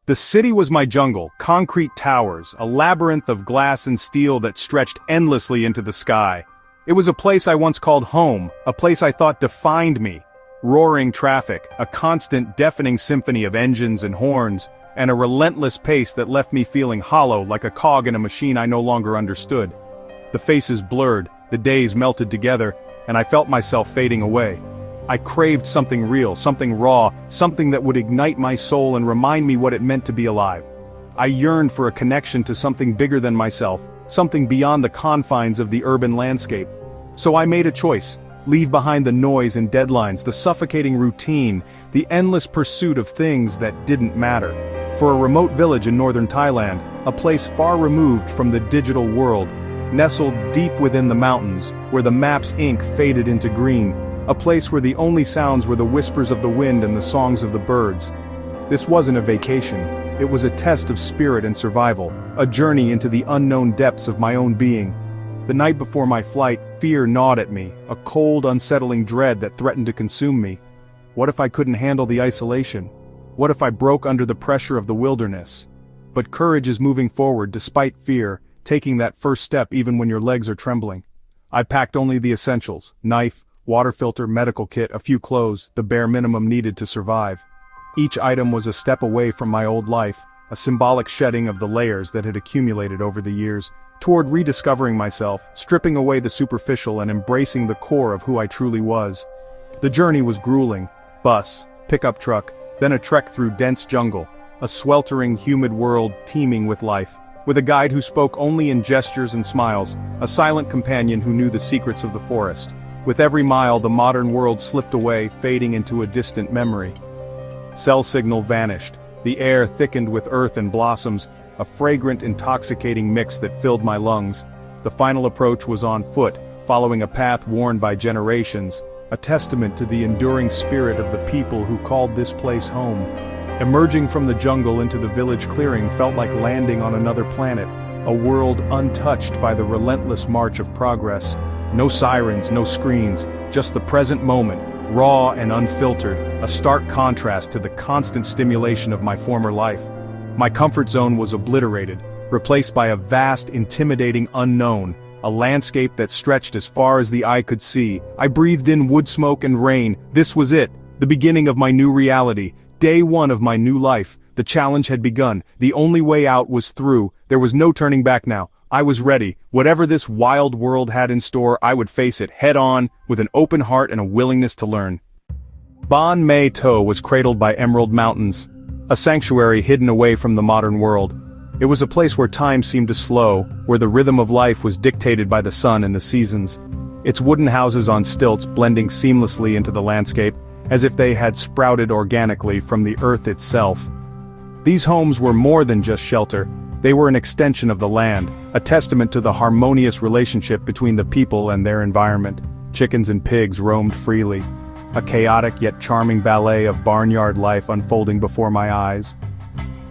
The city was my jungle, concrete towers, a labyrinth of glass and steel that stretched endlessly into the sky. It was a place I once called home, a place I thought defined me. Roaring traffic, a constant deafening symphony of engines and horns, and a relentless pace that left me feeling hollow like a cog in a machine I no longer understood. The faces blurred, the days melted together, and I felt myself fading away. I craved something real, something raw, something that would ignite my soul and remind me what it meant to be alive. I yearned for a connection to something bigger than myself, something beyond the confines of the urban landscape. So I made a choice. Leave behind the noise and deadlines, the suffocating routine, the endless pursuit of things that didn't matter. For a remote village in northern Thailand, a place far removed from the digital world, nestled deep within the mountains, where the map's ink faded into green, a place where the only sounds were the whispers of the wind and the songs of the birds. This wasn't a vacation, it was a test of spirit and survival, a journey into the unknown depths of my own being. The night before my flight, fear gnawed at me, a cold, unsettling dread that threatened to consume me. What if I couldn't handle the isolation? What if I broke under the pressure of the wilderness? But courage is moving forward despite fear, taking that first step even when your legs are trembling. I packed only the essentials: knife, water filter, medical kit, a few clothes, the bare minimum needed to survive. Each item was a step away from my old life, a symbolic shedding of the layers that had accumulated over the years, toward rediscovering myself, stripping away the superficial and embracing the core of who I truly was. The journey was grueling: bus, pickup truck, then a trek through dense jungle, a sweltering, humid world teeming with life, with a guide who spoke only in gestures and smiles, a silent companion who knew the secrets of the forest. With every mile, the modern world slipped away, fading into a distant memory. Cell signal vanished. The air thickened with earth and blossoms, a fragrant, intoxicating mix that filled my lungs. The final approach was on foot, following a path worn by generations, a testament to the enduring spirit of the people who called this place home. Emerging from the jungle into the village clearing felt like landing on another planet, a world untouched by the relentless march of progress. No sirens, no screens, just the present moment, raw and unfiltered, a stark contrast to the constant stimulation of my former life. My comfort zone was obliterated, replaced by a vast, intimidating unknown, a landscape that stretched as far as the eye could see. I breathed in wood smoke and rain. This was it, the beginning of my new reality, day one of my new life. The challenge had begun, the only way out was through, there was no turning back now. I was ready. Whatever this wild world had in store, I would face it head on, with an open heart and a willingness to learn. Ban Mae To was cradled by emerald mountains, a sanctuary hidden away from the modern world. It was a place where time seemed to slow, where the rhythm of life was dictated by the sun and the seasons. Its wooden houses on stilts blending seamlessly into the landscape, as if they had sprouted organically from the earth itself. These homes were more than just shelter. They were an extension of the land, a testament to the harmonious relationship between the people and their environment. Chickens and pigs roamed freely, a chaotic yet charming ballet of barnyard life unfolding before my eyes.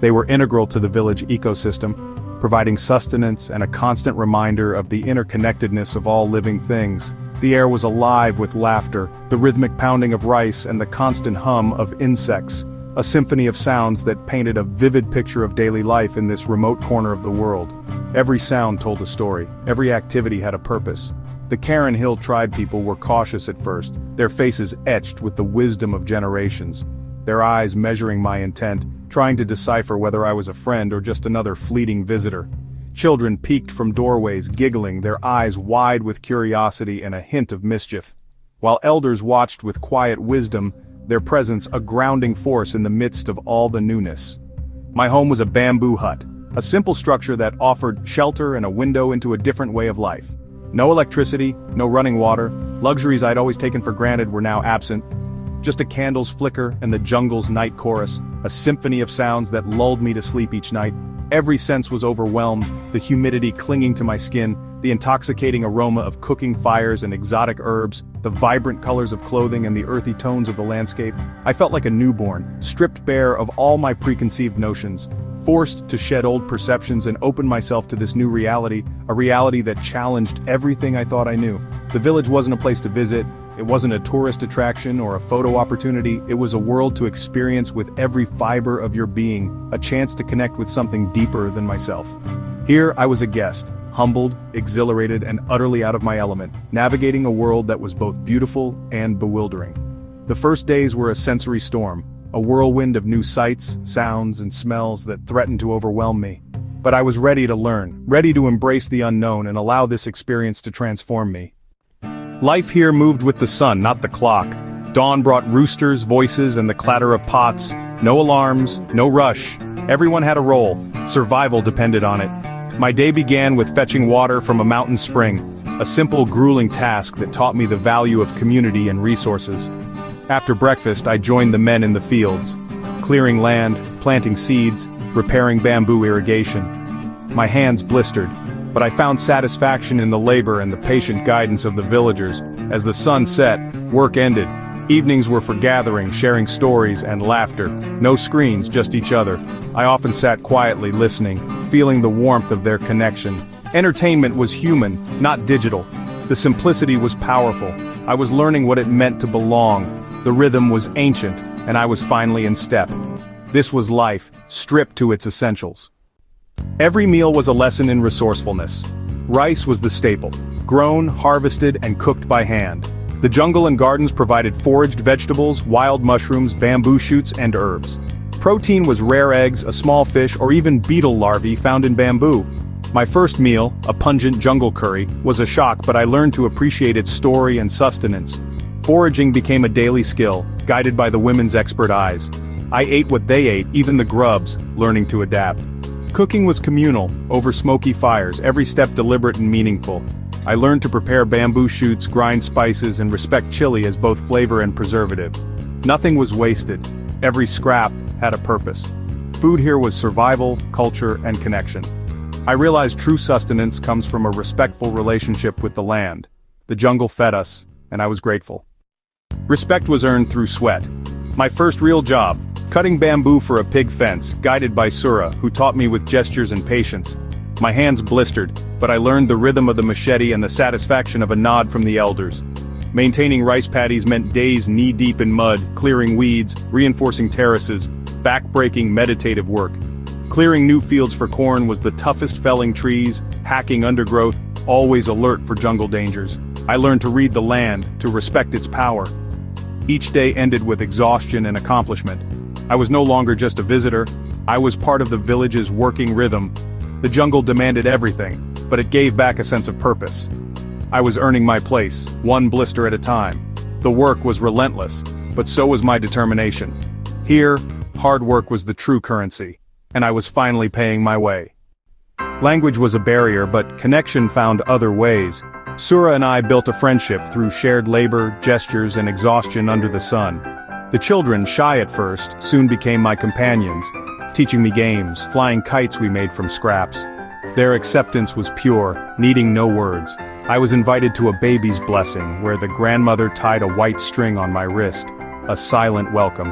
They were integral to the village ecosystem, providing sustenance and a constant reminder of the interconnectedness of all living things. The air was alive with laughter, the rhythmic pounding of rice and the constant hum of insects. A symphony of sounds that painted a vivid picture of daily life in this remote corner of the world. Every sound told a story, every activity had a purpose. The Karen Hill tribe people were cautious at first, their faces etched with the wisdom of generations. Their eyes measuring my intent, trying to decipher whether I was a friend or just another fleeting visitor. Children peeked from doorways, giggling, their eyes wide with curiosity and a hint of mischief. While elders watched with quiet wisdom, their presence a grounding force in the midst of all the newness. My home was a bamboo hut, a simple structure that offered shelter and a window into a different way of life. No electricity, no running water, luxuries I'd always taken for granted were now absent. Just a candle's flicker and the jungle's night chorus, a symphony of sounds that lulled me to sleep each night. Every sense was overwhelmed, the humidity clinging to my skin, the intoxicating aroma of cooking fires and exotic herbs, the vibrant colors of clothing and the earthy tones of the landscape. I felt like a newborn, stripped bare of all my preconceived notions, forced to shed old perceptions and open myself to this new reality, a reality that challenged everything I thought I knew. The village wasn't a place to visit, It wasn't a tourist attraction or a photo opportunity, it was a world to experience with every fiber of your being, a chance to connect with something deeper than myself. Here, I was a guest, humbled, exhilarated, and utterly out of my element, navigating a world that was both beautiful and bewildering. The first days were a sensory storm, a whirlwind of new sights, sounds, and smells that threatened to overwhelm me. But I was ready to learn, ready to embrace the unknown and allow this experience to transform me. Life here moved with the sun, not the clock. Dawn brought roosters, voices, and the clatter of pots. No alarms, no rush. Everyone had a role. Survival depended on it. My day began with fetching water from a mountain spring, a simple, grueling task that taught me the value of community and resources. After breakfast, I joined the men in the fields, clearing land, planting seeds, repairing bamboo irrigation. My hands blistered, but I found satisfaction in the labor and the patient guidance of the villagers. As the sun set, work ended. Evenings were for gathering, sharing stories, and laughter. No screens, just each other. I often sat quietly listening, feeling the warmth of their connection. Entertainment was human, not digital. The simplicity was powerful. I was learning what it meant to belong. The rhythm was ancient, and I was finally in step. This was life, stripped to its essentials. Every meal was a lesson in resourcefulness. Rice was the staple, grown, harvested, and cooked by hand. The jungle and gardens provided foraged vegetables, wild mushrooms, bamboo shoots, and herbs. Protein was rare eggs, a small fish, or even beetle larvae found in bamboo. My first meal, a pungent jungle curry, was a shock, but I learned to appreciate its story and sustenance. Foraging became a daily skill, guided by the women's expert eyes. I ate what they ate, even the grubs, learning to adapt. Cooking was communal, over smoky fires, every step deliberate and meaningful. I learned to prepare bamboo shoots, grind spices, and respect chili as both flavor and preservative. Nothing was wasted. Every scrap had a purpose. Food here was survival, culture, and connection. I realized true sustenance comes from a respectful relationship with the land. The jungle fed us, and I was grateful. Respect was earned through sweat. My first real job, cutting bamboo for a pig fence, guided by Sura, who taught me with gestures and patience. My hands blistered, but I learned the rhythm of the machete and the satisfaction of a nod from the elders. Maintaining rice paddies meant days knee-deep in mud, clearing weeds, reinforcing terraces, back-breaking meditative work. Clearing new fields for corn was the toughest, felling trees, hacking undergrowth, always alert for jungle dangers. I learned to read the land, to respect its power. Each day ended with exhaustion and accomplishment. I was no longer just a visitor, I was part of the village's working rhythm. The jungle demanded everything, but it gave back a sense of purpose. I was earning my place, one blister at a time. The work was relentless, but so was my determination. Here, hard work was the true currency, and I was finally paying my way. Language was a barrier, but connection found other ways. Sura and I built a friendship through shared labor, gestures, and exhaustion under the sun. The children, shy at first, soon became my companions, teaching me games, flying kites we made from scraps. Their acceptance was pure, needing no words. I was invited to a baby's blessing, where the grandmother tied a white string on my wrist, a silent welcome.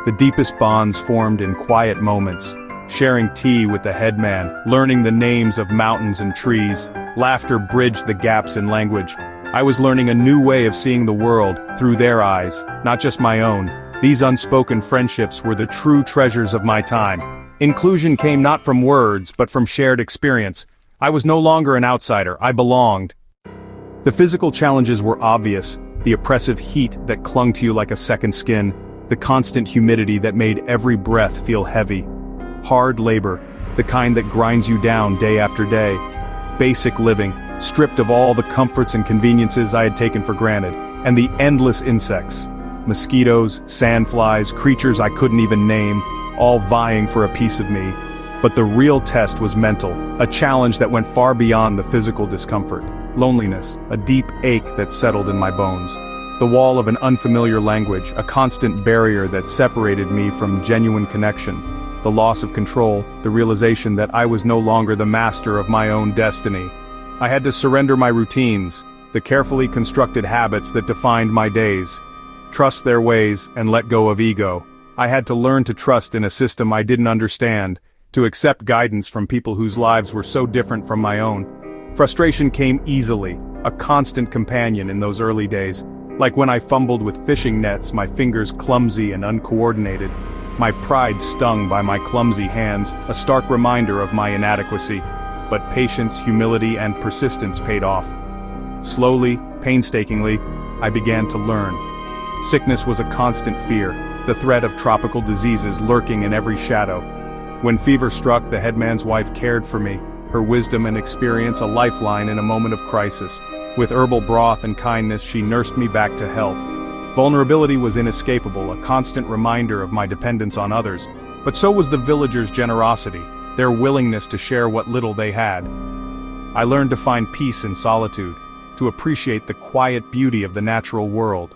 The deepest bonds formed in quiet moments, sharing tea with the headman, learning the names of mountains and trees. Laughter bridged the gaps in language. I was learning a new way of seeing the world, through their eyes, not just my own. These unspoken friendships were the true treasures of my time. Inclusion came not from words, but from shared experience. I was no longer an outsider, I belonged. The physical challenges were obvious, the oppressive heat that clung to you like a second skin, the constant humidity that made every breath feel heavy. Hard labor, the kind that grinds you down day after day. Basic living, stripped of all the comforts and conveniences I had taken for granted, and the endless insects. Mosquitoes, sandflies, creatures I couldn't even name, all vying for a piece of me. But the real test was mental, a challenge that went far beyond the physical discomfort. Loneliness, a deep ache that settled in my bones. The wall of an unfamiliar language, a constant barrier that separated me from genuine connection. The loss of control, the realization that I was no longer the master of my own destiny. I had to surrender my routines, the carefully constructed habits that defined my days. Trust their ways and let go of ego. I had to learn to trust in a system I didn't understand, to accept guidance from people whose lives were so different from my own. Frustration came easily, a constant companion in those early days. Like when I fumbled with fishing nets, my fingers clumsy and uncoordinated. My pride stung by my clumsy hands, a stark reminder of my inadequacy. But patience, humility, and persistence paid off. Slowly, painstakingly, I began to learn. Sickness was a constant fear, the threat of tropical diseases lurking in every shadow. When fever struck, the headman's wife cared for me, her wisdom and experience a lifeline in a moment of crisis. With herbal broth and kindness, she nursed me back to health. Vulnerability was inescapable, a constant reminder of my dependence on others, but so was the villagers' generosity, their willingness to share what little they had. I learned to find peace in solitude, to appreciate the quiet beauty of the natural world,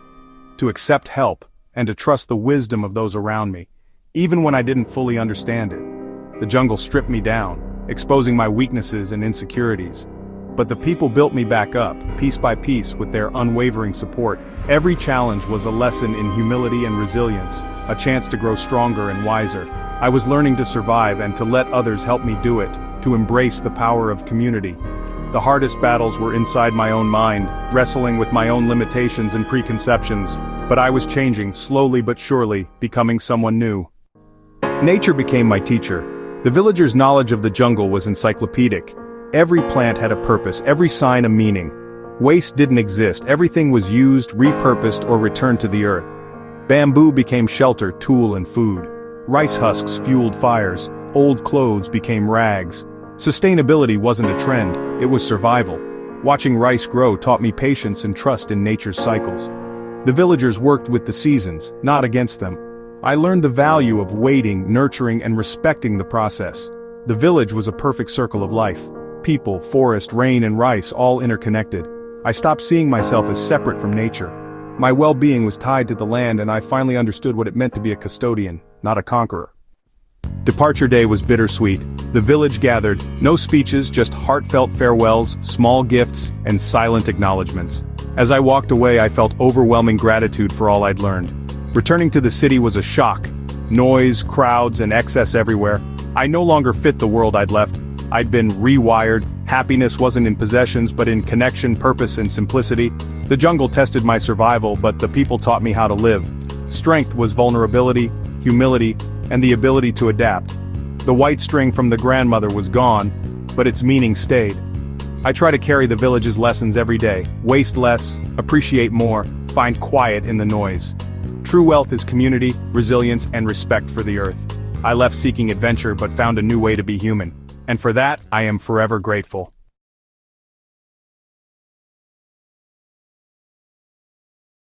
to accept help, and to trust the wisdom of those around me, even when I didn't fully understand it. The jungle stripped me down, exposing my weaknesses and insecurities. But the people built me back up, piece by piece, with their unwavering support. Every challenge was a lesson in humility and resilience, a chance to grow stronger and wiser. I was learning to survive and to let others help me do it, to embrace the power of community. The hardest battles were inside my own mind, wrestling with my own limitations and preconceptions. But I was changing, slowly but surely, becoming someone new. Nature became my teacher. The villagers' knowledge of the jungle was encyclopedic. Every plant had a purpose, every sign a meaning. Waste didn't exist, everything was used, repurposed, or returned to the earth. Bamboo became shelter, tool, and food. Rice husks fueled fires, old clothes became rags. Sustainability wasn't a trend, it was survival. Watching rice grow taught me patience and trust in nature's cycles. The villagers worked with the seasons, not against them. I learned the value of waiting, nurturing, and respecting the process. The village was a perfect circle of life. People, forest, rain, and rice all interconnected. I stopped seeing myself as separate from nature. My well-being was tied to the land, and I finally understood what it meant to be a custodian, not a conqueror. Departure day was bittersweet. The village gathered, no speeches, just heartfelt farewells, small gifts, and silent acknowledgments. As I walked away, I felt overwhelming gratitude for all I'd learned. Returning to the city was a shock. Noise, crowds, and excess everywhere. I no longer fit the world I'd left. I'd been rewired. Happiness wasn't in possessions, but in connection, purpose, and simplicity. The jungle tested my survival, but the people taught me how to live. Strength was vulnerability, humility, and the ability to adapt. The white string from the grandmother was gone, but its meaning stayed. I try to carry the village's lessons every day. Waste less, appreciate more, find quiet in the noise. True wealth is community, resilience, and respect for the earth. I left seeking adventure but found a new way to be human. And for that, I am forever grateful.